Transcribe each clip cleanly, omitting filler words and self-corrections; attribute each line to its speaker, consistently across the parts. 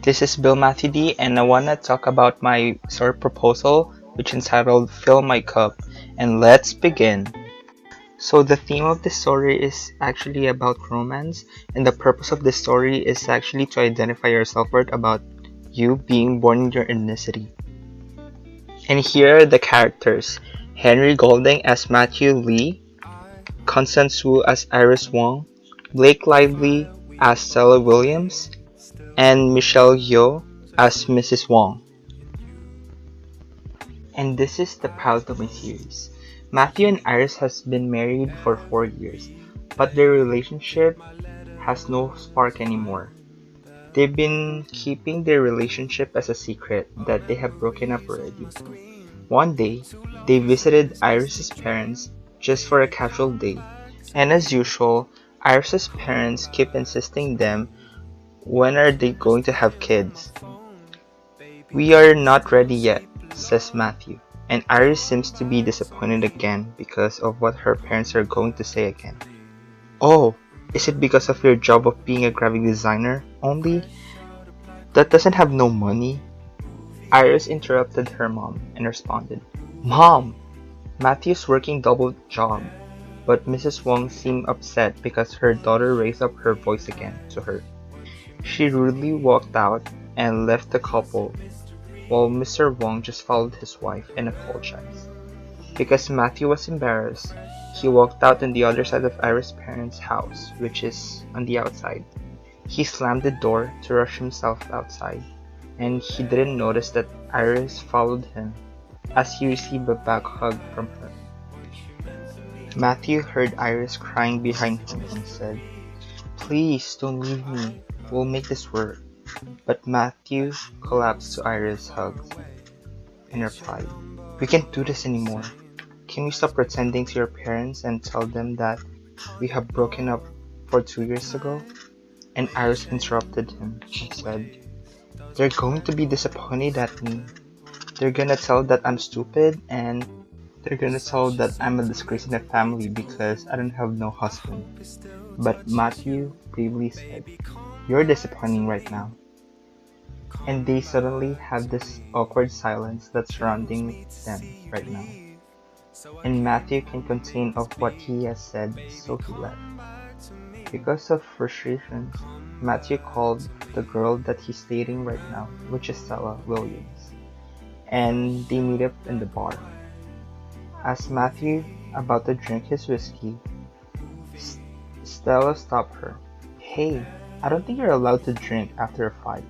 Speaker 1: This is Bill Matthew D, and I want to talk about my story proposal, which is entitled Fill My Cup. And let's begin. So, the theme of this story is actually about romance, and the purpose of this story is actually to identify your self worth about you being born in your ethnicity. And here are the characters: Henry Golding as Matthew Lee, Constance Wu as Iris Wong, Blake Lively as Stella Williams, and Michelle Yeoh as Mrs. Wong. And this is the pilot of my series. Matthew and Iris has been married for 4 years, but their relationship has no spark anymore. They've been keeping their relationship as a secret that they have broken up already. One day, they visited Iris's parents just for a casual day, and as usual, Iris's parents keep insisting them, when are they going to have kids? We are not ready yet, says Matthew, and Iris seems to be disappointed again because of what her parents are going to say again. Oh, is it because of your job of being a graphic designer only? That doesn't have no money? Iris interrupted her mom and responded, Mom! Matthew's working double job, but Mrs. Wong seemed upset because her daughter raised up her voice again to her. She rudely walked out and left the couple, while Mr. Wong just followed his wife and apologized. Because Matthew was embarrassed, he walked out on the other side of Iris' parents' house, which is on the outside. He slammed the door to rush himself outside, and he didn't notice that Iris followed him as he received a back hug from her. Matthew heard Iris crying behind him and said, Please don't leave me, we'll make this work. But Matthew collapsed to Iris' hugs and replied, We can't do this anymore. Can we stop pretending to your parents and tell them that we have broken up 2 years ago? And Iris interrupted him and said, They're going to be disappointed at me. They're gonna tell that I'm stupid, and they're gonna tell that I'm a disgrace in the family because I don't have no husband. But Matthew bravely said, You're disappointing right now. And they suddenly have this awkward silence that's surrounding them right now. And Matthew can't contain of what he has said, so he left. Because of frustrations, Matthew called the girl that he's dating right now, which is Stella Williams, and they meet up in the bar. As Matthew about to drink his whiskey, Stella stopped her. Hey, I don't think you're allowed to drink after a fight.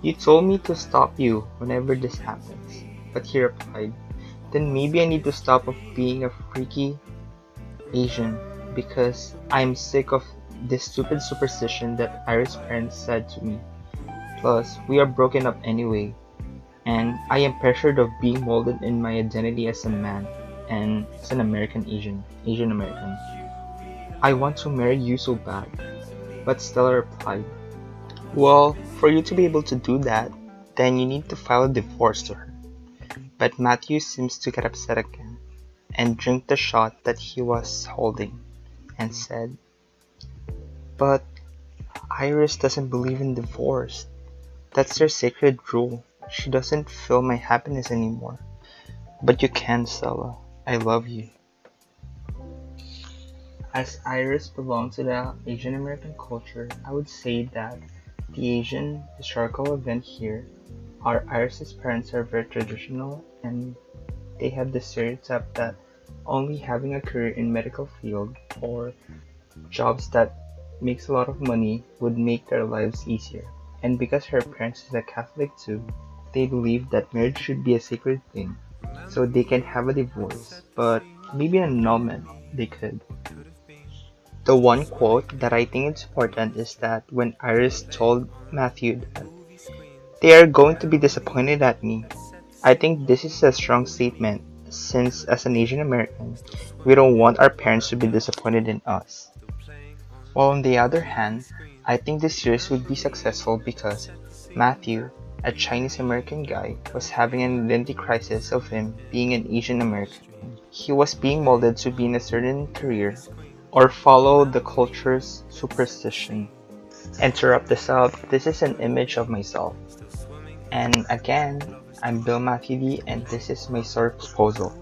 Speaker 1: You told me to stop you whenever this happens. But he replied, Then maybe I need to stop of being a freaky Asian because I'm sick of this stupid superstition that Iris' parents said to me. Plus, we are broken up anyway, and I am pressured of being molded in my identity as a man and as an Asian American. I want to marry you so bad. But Stella replied, Well, for you to be able to do that, then you need to file a divorce to her. But Matthew seems to get upset again and drink the shot that he was holding and said, But Iris doesn't believe in divorce. That's their sacred rule. She doesn't feel my happiness anymore. But you can, Stella. I love you. As Iris belongs to the Asian American culture, I would say that the Asian historical event here are Iris's parents are very traditional, and they have the stereotype that only having a career in medical field or jobs that makes a lot of money would make their lives easier. And because her parents is a Catholic too, they believe that marriage should be a sacred thing, so they can have a divorce, but maybe an annulment they could. The one quote that I think is important is that when Iris told Matthew that they are going to be disappointed at me, I think this is a strong statement since as an Asian American, we don't want our parents to be disappointed in us. While on the other hand, I think this series would be successful because Matthew, a Chinese American guy, was having an identity crisis of him being an Asian American. He was being molded to be in a certain career or follow the culture's superstition. Interrupt the self. This is an image of myself. And again, I'm Bill Matthew Lee, and this is my story proposal.